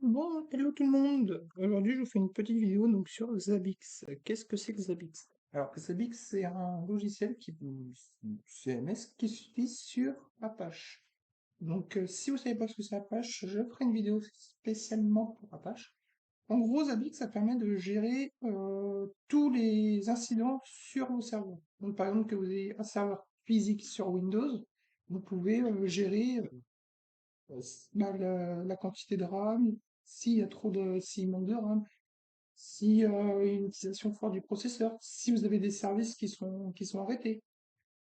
Bon, hello tout le monde! Aujourd'hui, je vous fais une petite vidéo donc sur Zabbix. Qu'est-ce que c'est que Zabbix? Alors, Zabbix, c'est un logiciel CMS qui s'utilise sur Apache. Donc, si vous savez pas ce que c'est Apache, je ferai une vidéo spécialement pour Apache. En gros, Zabbix, ça permet de gérer tous les incidents sur vos serveurs. Donc, par exemple, que vous ayez un serveur physique sur Windows, vous pouvez gérer la quantité de RAM, s'il manque de RAM, si une utilisation forte du processeur, si vous avez des services qui sont arrêtés.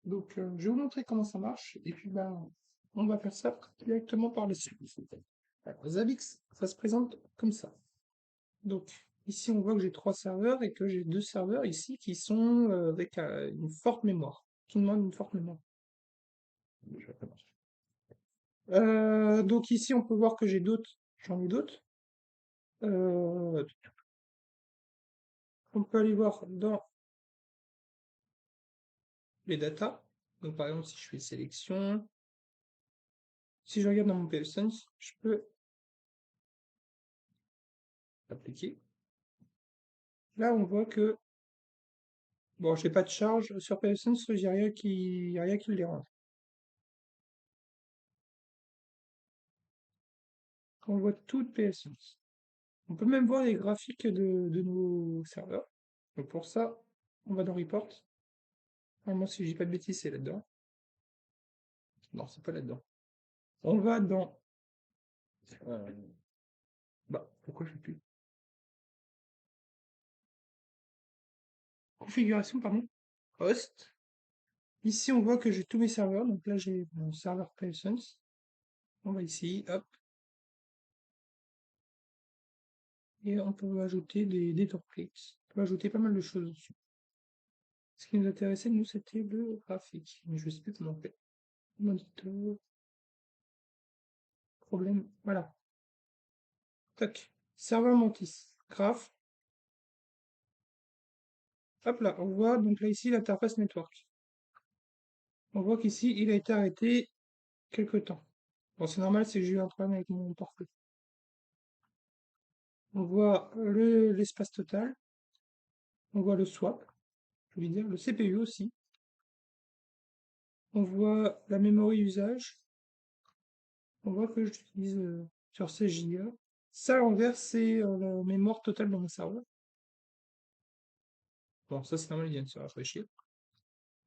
Donc, je vais vous montrer comment ça marche, et puis ben, on va faire ça directement par le site. Alors, Zabbix, ça se présente comme ça. Donc, ici, on voit que j'ai 3 serveurs et que j'ai 2 serveurs ici qui sont avec une forte mémoire, qui demandent une forte mémoire. Donc ici, on peut voir que j'en ai d'autres. Euh, On peut aller voir dans les datas. Donc, par exemple, si je fais sélection, si je regarde dans mon PFSense, je peux appliquer. Là, on voit que, bon, je n'ai pas de charge sur PFSense, il n'y a rien qui le dérange. On voit tout de PFSense. On peut même voir les graphiques de nos serveurs. Donc, pour ça, on va dans Report. Normalement, si je dis pas de bêtises, c'est là-dedans. Non, c'est pas là-dedans. On va dans. euh, Bah, pourquoi je fais plus? Configuration, pardon. Host. Ici, on voit que j'ai tous mes serveurs. Donc là, j'ai mon serveur PSense. On va ici, hop. Et on peut ajouter des templates. On peut ajouter pas mal de choses dessus. Ce qui nous intéressait, nous, c'était le graphique. Mais je sais plus comment on fait. Moniteur. Problème. Voilà. Tac. Serveur Mantis. Graph. Hop là. On voit donc là, ici, l'interface network. On voit qu'ici, il a été arrêté quelque temps. Bon, c'est normal, c'est que j'ai eu un problème avec mon portefeuille. On voit l'espace total. On voit le swap. Je veux dire, le CPU aussi. On voit la mémoire usage. On voit que j'utilise sur 16 Go. Ça, à l'envers, c'est la mémoire totale dans mon serveur. Bon, ça, c'est normal, il vient de se rafraîchir.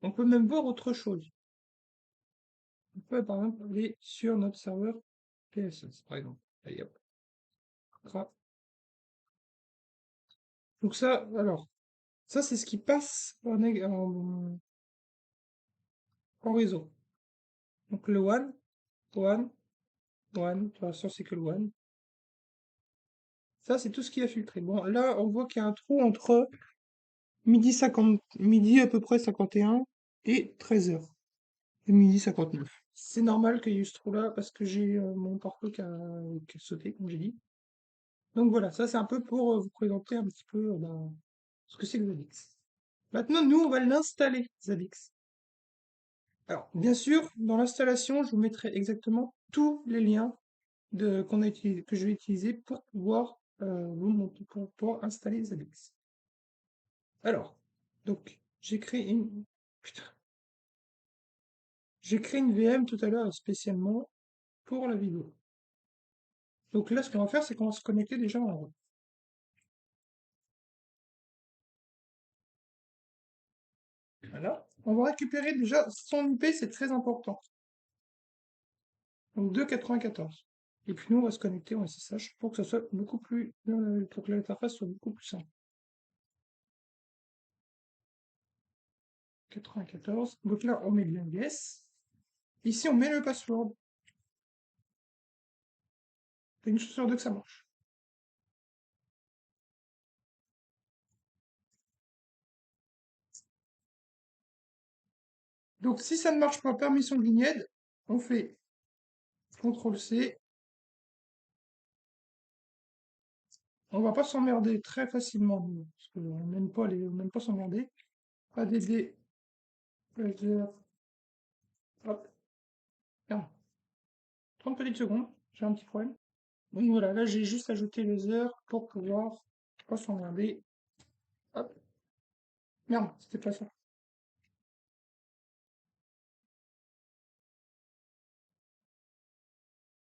On peut même voir autre chose. On peut, par exemple, aller sur notre serveur PSS, par exemple. Allez, hop. Hop. Donc ça, alors, ça, c'est ce qui passe en réseau. Donc le WAN, WAN, WAN, de toute façon, c'est que le WAN. Ça, c'est tout ce qui a filtré. Bon, là, on voit qu'il y a un trou entre midi à peu près 51 et 13h. Et midi 59. C'est normal qu'il y ait eu ce trou-là parce que j'ai mon portefeuille qui a sauté, comme j'ai dit. Donc voilà, ça c'est un peu pour vous présenter un petit peu ben, ce que c'est que Zabbix. Maintenant, nous, on va l'installer, Zabbix. Alors, bien sûr, dans l'installation, je vous mettrai exactement tous les liens que je vais utiliser pour pouvoir vous montrer, pour pouvoir installer Zabbix. Alors, donc, putain, j'ai créé une VM tout à l'heure spécialement pour la vidéo. Donc là, ce qu'on va faire, c'est qu'on va se connecter déjà en route. Voilà. On va récupérer déjà son IP, c'est très important. Donc 2,94. Et puis nous, on va se connecter en SSH pour que ça soit beaucoup plus, pour que l'interface soit beaucoup plus simple. 94. Donc là, on met bien yes. Ici, on met le password. C'est une chose sur deux que ça marche. Donc si ça ne marche pas, permission de lignette, on fait CTRL-C. On va pas s'emmerder très facilement, nous, parce qu'on n'aime pas s'emmerder. ADD, hop, 30 petites secondes, j'ai un petit problème. Donc voilà, là j'ai juste ajouté les heures pour pouvoir pas s'emmerder. Hop, merde, c'était pas ça.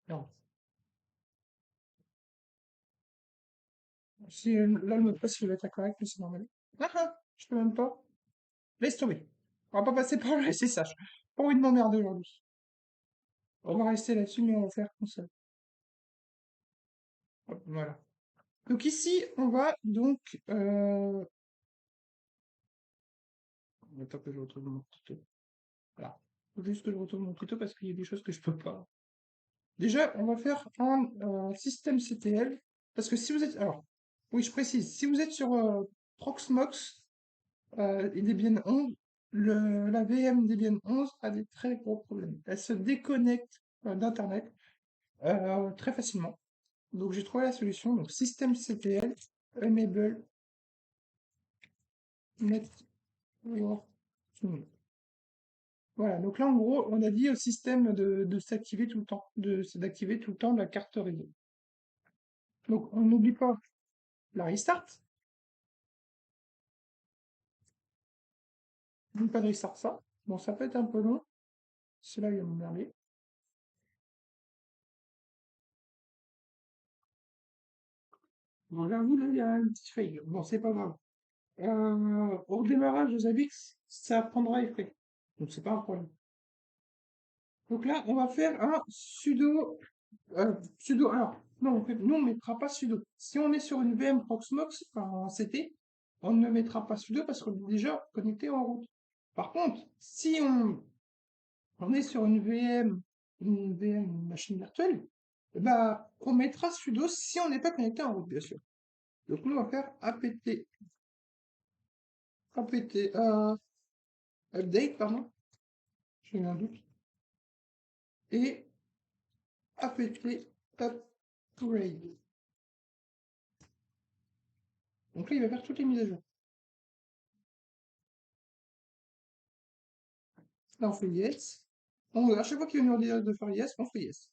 Non. Si, là le mot de passe il va être correct, mais c'est normal. Ah ah, je peux même pas. Laisse tomber. On va pas passer par le SSH. Pas envie de m'emmerder aujourd'hui. On va rester là-dessus, mais on va faire comme ça. Hop, voilà. Donc ici, on va donc... Attends que je retrouve mon tuto. Voilà. Faut juste que je retrouve mon tuto parce qu'il y a des choses que je peux pas. Déjà, on va faire un système CTL. Parce que si vous êtes... Alors, oui, je précise. Si vous êtes sur Proxmox et Debian 11, la VM Debian 11 a des très gros problèmes. Elle se déconnecte d'Internet très facilement. Donc j'ai trouvé la solution. Donc système CTL, enable network. Voilà, donc là en gros, on a dit au système de s'activer tout le temps, d'activer tout le temps la carte réseau. Donc on n'oublie pas la restart, on n'oublie pas de restart ça. Bon, ça peut être un peu long, c'est là il va m'emmerder. Bon, là, vous, là, il y a une petite faille. Bon, c'est pas grave. Au démarrage de Zabbix, ça prendra effet. Donc c'est pas un problème. Donc là, on va faire un sudo. Alors, non, en fait, nous, on ne mettra pas sudo. Si on est sur une VM Proxmox, enfin, en CT, on ne mettra pas sudo parce qu'on est déjà connecté en route. Par contre, si on est sur une machine virtuelle, eh ben, on mettra sudo si on n'est pas connecté en route, bien sûr. Donc, nous, on va faire update, pardon, j'ai eu un doute, et apt upgrade. Donc là, il va faire toutes les mises à jour. Là, on fait yes. À chaque fois qu'il va nous dire de faire yes, on fait yes.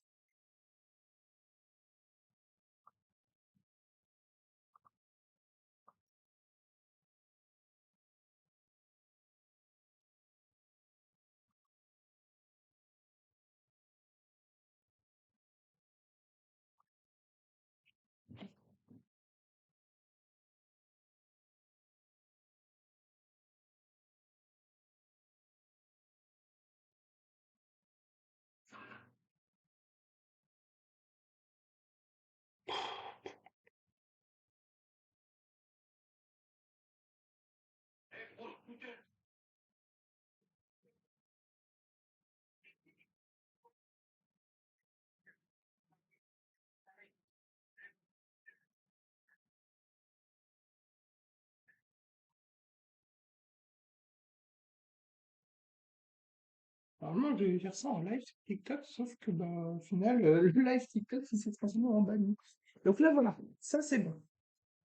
Normalement, je vais faire ça en live sur TikTok, sauf que bah, au final, le live TikTok, il s'est transformé en banni. Donc là, voilà, ça c'est bon.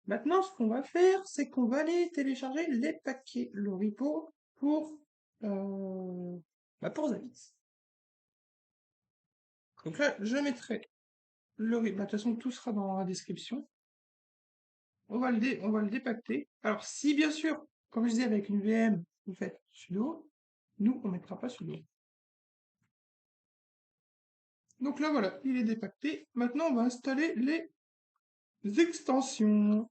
Maintenant, ce qu'on va faire, c'est qu'on va aller télécharger les paquets, le repo pour, euh, pour Zabbix. Donc là, je mettrai le repo. Bah, de toute façon, tout sera dans la description. On va le dépacter. Alors, si bien sûr, comme je disais avec une VM, vous faites sudo, nous, on ne mettra pas sudo. Donc là, voilà, il est dépacté. Maintenant, on va installer les extensions.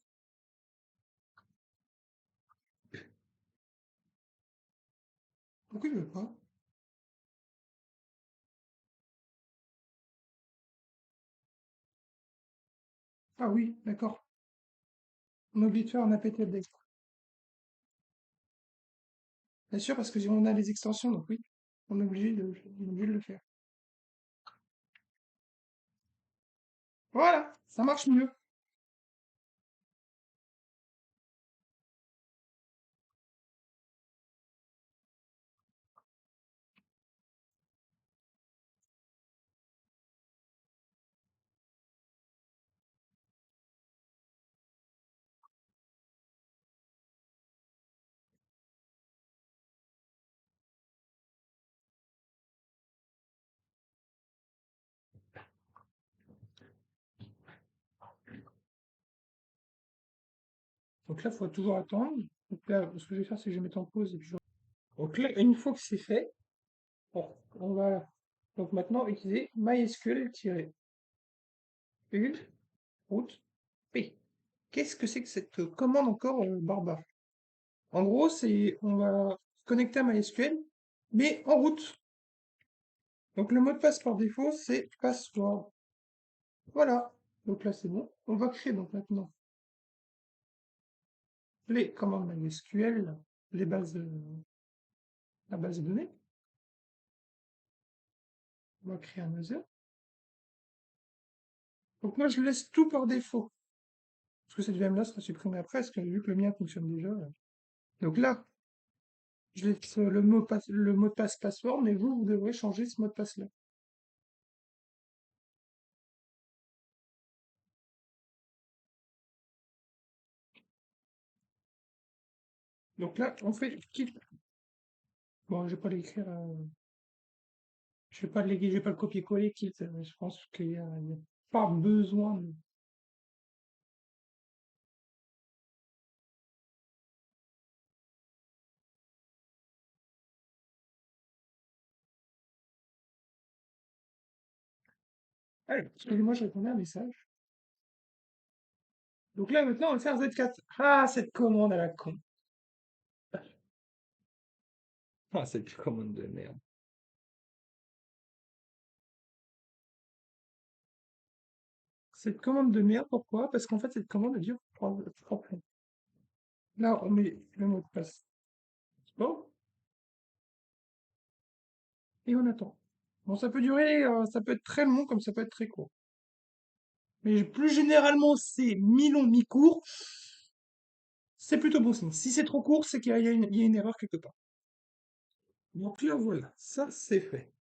Pourquoi il veut pas? Ah oui, d'accord. On a oublié de faire un apt update. Bien sûr, parce que on a les extensions, donc oui, on est obligé de le faire. Voilà, ça marche mieux. Donc là, il faut toujours attendre. Donc là, ce que je vais faire, c'est que je vais mettre en pause et puis donc là, une fois que c'est fait, on va donc maintenant utiliser MySQL-une route P. Qu'est-ce que c'est que cette commande encore barbare? En gros, c'est on va se connecter à MySQL, mais en route. Donc le mot de passe par défaut, c'est password. Voilà. Donc là, c'est bon. On va créer donc maintenant les commandes MySQL, les bases la base de données. On va créer un user. Donc moi, je laisse tout par défaut. Parce que cette VM-là sera supprimée après, parce que vu que le mien fonctionne déjà. Donc là, je laisse le mot de passe password, mais vous devrez changer ce mot de passe-là. Donc là, on fait quitte. Bon, je vais pas l'écrire. Je vais pas je vais pas le copier-coller quitte. Je pense qu'il y a pas besoin de. Allez, excusez-moi, je répondais à un message. Donc là, maintenant, on va faire Z4. Ah, cette commande à la con. Ah, cette commande de merde. Cette commande de merde, pourquoi? Parce qu'en fait, cette commande elle dure 3 plombs. Là, on met le mot de passe. Bon, et on attend. Bon, ça peut durer, ça peut être très long comme ça peut être très court. Mais plus généralement, c'est mi-long, mi-court, c'est plutôt bon signe. Si c'est trop court, c'est qu'il y a une erreur quelque part. Donc là, voilà, ça c'est fait.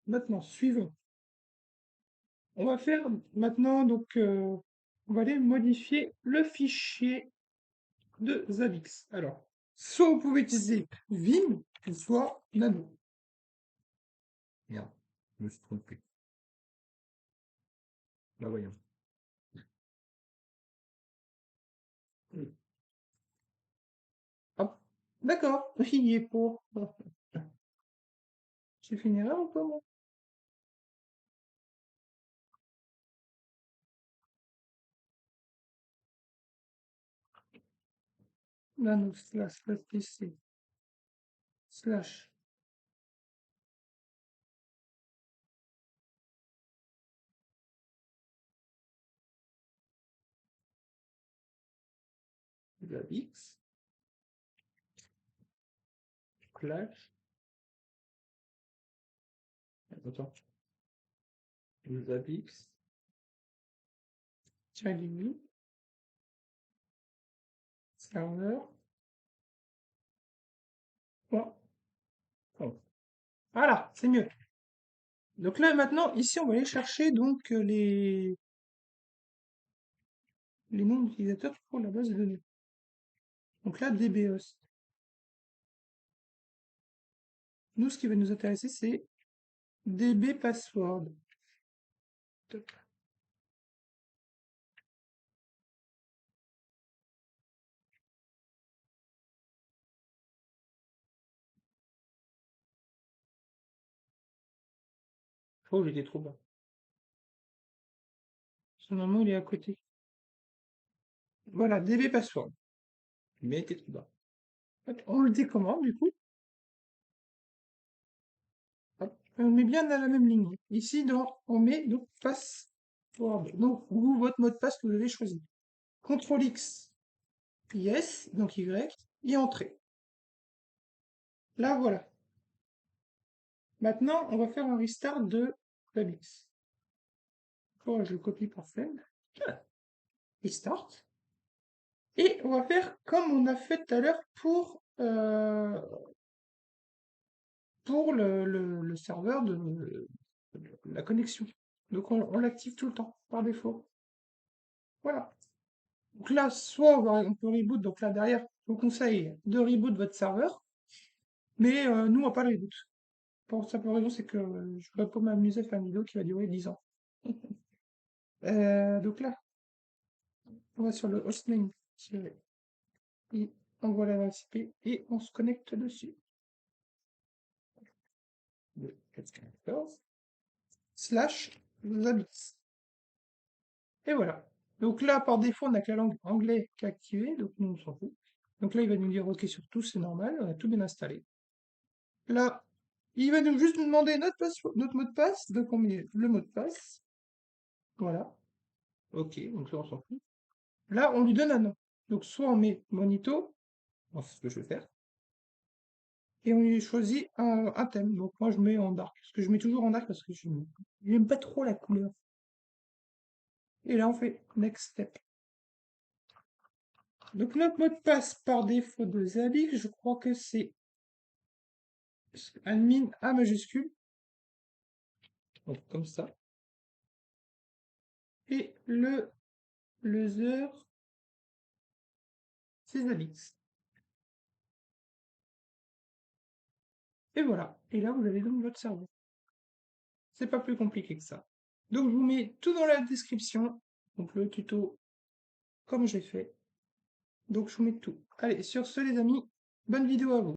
Maintenant, suivant. On va faire maintenant, donc, on va aller modifier le fichier de Zabbix. Alors, soit vous pouvez utiliser Vim, soit Nano. Merde, je me suis trompé. Là, voyons. Hop, d'accord, il y est pour. J'ai fait une erreur ou pas, moi? Nano slash pc slash Zabbix slash. Attends, Zabbix tiret serveur. Bon, bon. Voilà, c'est mieux. Donc là, maintenant, ici, on va aller chercher donc les noms d'utilisateurs pour la base de données. Donc là, dbhost. Nous, ce qui va nous intéresser, c'est dbpassword. Tac. Oh, j'étais trop bas. Son nom, il est à côté. Voilà, dbpassword. Mais il était trop bas. Hop, on le décommande, du coup. Hop, on met bien dans la même ligne. Ici, on met donc password. Donc, vous, votre mot de passe que vous avez choisi. CTRL X, yes, donc Y, et entrée. Là, voilà. Maintenant, on va faire un restart de la mix. Oh, je le copie pour flemme. Restart. Et on va faire comme on a fait tout à l'heure pour le serveur de la connexion. Donc on l'active tout le temps, par défaut. Voilà. Donc là, soit on peut reboot, donc là derrière, je vous conseille de reboot votre serveur, mais nous, on va pas le reboot. Pour simple raison, c'est que je ne vais pas m'amuser à faire une vidéo qui va durer 10 ans. Donc là, on va sur le hostname. et envoie l'adresse IP et on se connecte dessus. Le 94 slash Zabbix. Et voilà. Donc là, par défaut, on n'a que la langue anglais qui est activée, donc nous, on s'en fout. Donc là, il va nous dire OK sur tout, c'est normal, on a tout bien installé. Là, il va juste nous demander notre mot de passe, donc on met le mot de passe. Voilà. OK, donc là, on s'en fout. Là, on lui donne un nom. Donc soit on met Monito, bon, c'est ce que je vais faire, et on lui choisit un thème. Donc moi, je mets en dark, parce que je mets toujours en dark parce que je n'aime pas trop la couleur. Et là, on fait Next Step. Donc notre mot de passe par défaut de Zabbix, je crois que c'est admin A majuscule, donc comme ça. Et le user, c'est Zabbix. Et voilà. Et là, vous avez donc votre cerveau. C'est pas plus compliqué que ça. Donc je vous mets tout dans la description, donc le tuto comme j'ai fait. Donc je vous mets tout. Allez, sur ce les amis, bonne vidéo à vous.